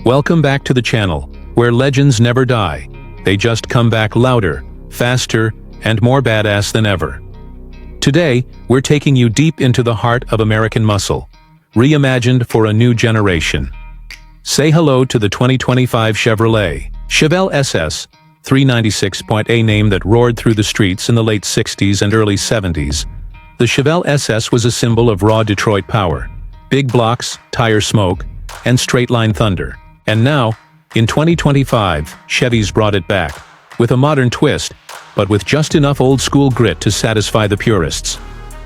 Welcome back to the channel, where legends never die. They just come back louder, faster, and more badass than ever. Today, we're taking you deep into the heart of American muscle, reimagined for a new generation. Say hello to the 2025 Chevrolet Chevelle SS 396.A, name that roared through the streets in the late 60s and early 70s. The Chevelle SS was a symbol of raw Detroit power, big blocks, tire smoke, and straight-line thunder. And now, in 2025, Chevy's brought it back, with a modern twist, but with just enough old-school grit to satisfy the purists.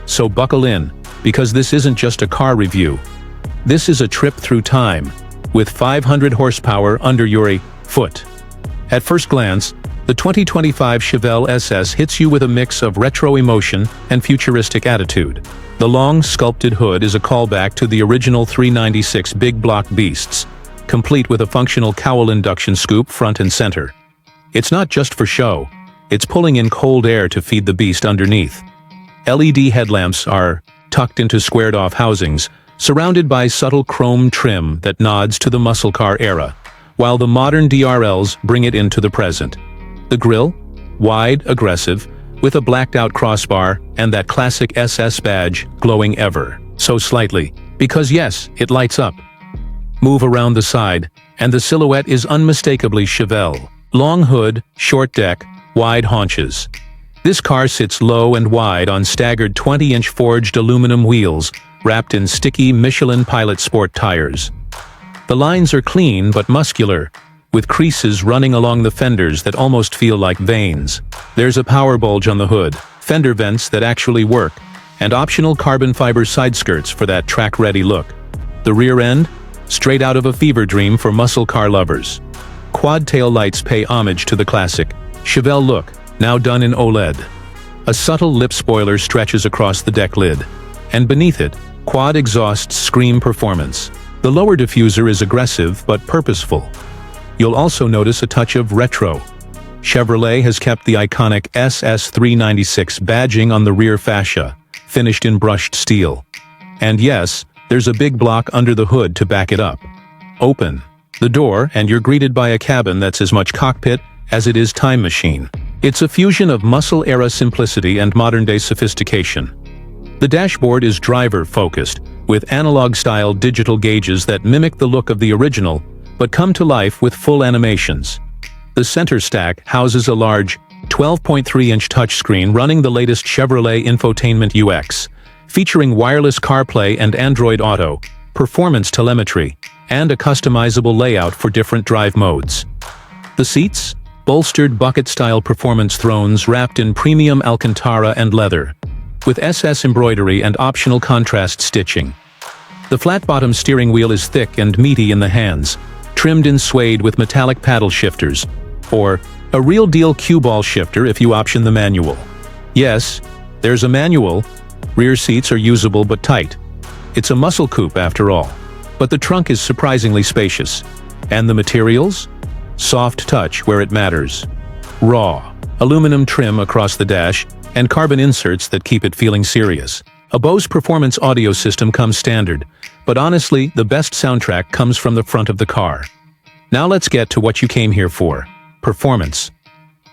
So buckle in, because this isn't just a car review. This is a trip through time, with 500 horsepower under your foot. At first glance, the 2025 Chevelle SS hits you with a mix of retro emotion and futuristic attitude. The long, sculpted hood is a callback to the original 396 big block beasts, complete with a functional cowl induction scoop front and center. It's not just for show, it's pulling in cold air to feed the beast underneath. LED headlamps are tucked into squared-off housings, surrounded by subtle chrome trim that nods to the muscle car era, while the modern DRLs bring it into the present. The grille? Wide, aggressive, with a blacked-out crossbar and that classic SS badge glowing ever so slightly, because yes, it lights up. Move around the side, and the silhouette is unmistakably Chevelle. Long hood, short deck, wide haunches. This car sits low and wide on staggered 20-inch forged aluminum wheels, wrapped in sticky Michelin Pilot Sport tires. The lines are clean but muscular, with creases running along the fenders that almost feel like veins. There's a power bulge on the hood, fender vents that actually work, and optional carbon fiber side skirts for that track-ready look. The rear end? Straight out of a fever dream for muscle car lovers. Quad tail lights pay homage to the classic Chevelle look, now done in OLED. A subtle lip spoiler stretches across the deck lid, and beneath it, quad exhausts scream performance. The lower diffuser is aggressive but purposeful. You'll also notice a touch of retro. Chevrolet has kept the iconic SS 396 badging on the rear fascia, finished in brushed steel. And yes, there's a big block under the hood to back it up. Open the door and you're greeted by a cabin that's as much cockpit as it is time machine. It's a fusion of muscle-era simplicity and modern-day sophistication. The dashboard is driver-focused, with analog-style digital gauges that mimic the look of the original, but come to life with full animations. The center stack houses a large 12.3-inch touchscreen running the latest Chevrolet infotainment UX, featuring wireless CarPlay and Android Auto, performance telemetry, and a customizable layout for different drive modes. The seats? Bolstered bucket-style performance thrones wrapped in premium Alcantara and leather, with SS embroidery and optional contrast stitching. The flat-bottom steering wheel is thick and meaty in the hands, trimmed in suede with metallic paddle shifters, or a real-deal cue ball shifter if you option the manual. Yes, there's a manual. Rear seats are usable but tight. It's a muscle coupe after all. But the trunk is surprisingly spacious. And the materials? Soft touch where it matters. Raw, aluminum trim across the dash, and carbon inserts that keep it feeling serious. A Bose Performance audio system comes standard, but honestly, the best soundtrack comes from the front of the car. Now let's get to what you came here for: performance.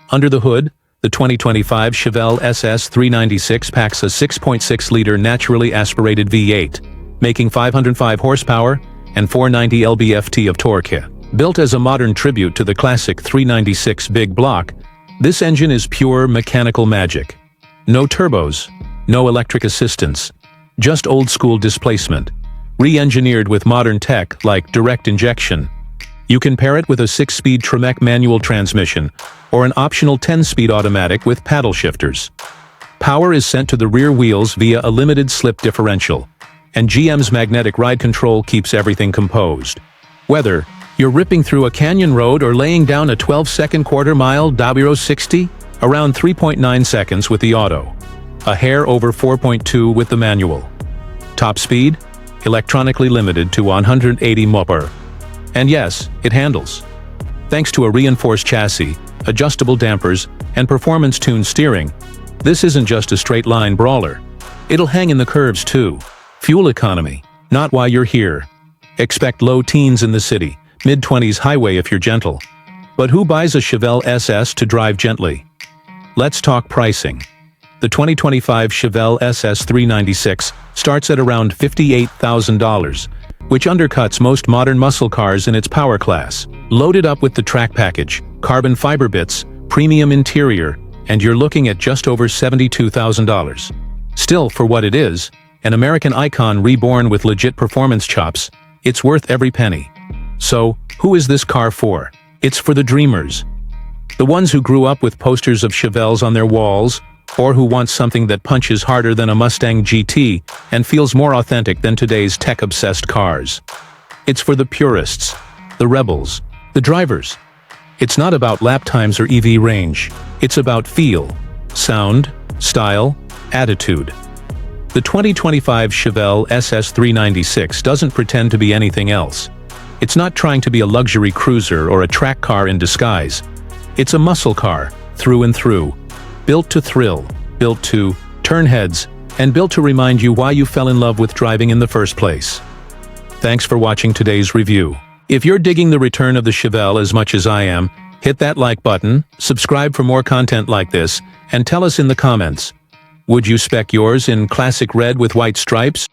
Under the hood, the 2025 Chevelle SS 396 packs a 6.6-liter naturally aspirated V8, making 505 horsepower and 490 lb-ft of torque. Built as a modern tribute to the classic 396 big block, this engine is pure mechanical magic. No turbos, no electric assistance, just old-school displacement, re-engineered with modern tech like direct injection. You can pair it with a 6-speed Throwback manual transmission or an optional 10-speed automatic with paddle shifters. Power is sent to the rear wheels via a limited slip differential, and GM's magnetic ride control keeps everything composed. Whether you're ripping through a canyon road or laying down a 12-second quarter-mile W 60, around 3.9 seconds with the auto, a hair over 4.2 with the manual. Top speed? Electronically limited to 180 mph. And yes, it handles. Thanks to a reinforced chassis, adjustable dampers, and performance-tuned steering, this isn't just a straight-line brawler. It'll hang in the curves too. Fuel economy, not why you're here. Expect low teens in the city, Mid-20s highway if you're gentle. But who buys a Chevelle SS to drive gently? Let's talk pricing. The 2025 Chevelle SS 396 starts at around $58,000, which undercuts most modern muscle cars in its power class. Loaded up with the track package, carbon fiber bits, premium interior, and you're looking at just over $72,000. Still, for what it is, an American icon reborn with legit performance chops, it's worth every penny. So, who is this car for? It's for the dreamers. The ones who grew up with posters of Chevelles on their walls, or who want something that punches harder than a Mustang GT and feels more authentic than today's tech-obsessed cars. It's for the purists, the rebels, the drivers. It's not about lap times or EV range. It's about feel, sound, style, attitude. The 2025 Chevelle SS 396 doesn't pretend to be anything else. It's not trying to be a luxury cruiser or a track car in disguise. It's a muscle car, through and through. Built to thrill, built to turn heads, and built to remind you why you fell in love with driving in the first place. Thanks for watching today's review. If you're digging the return of the Chevelle as much as I am, hit that like button, subscribe for more content like this, and tell us in the comments. Would you spec yours in classic red with white stripes?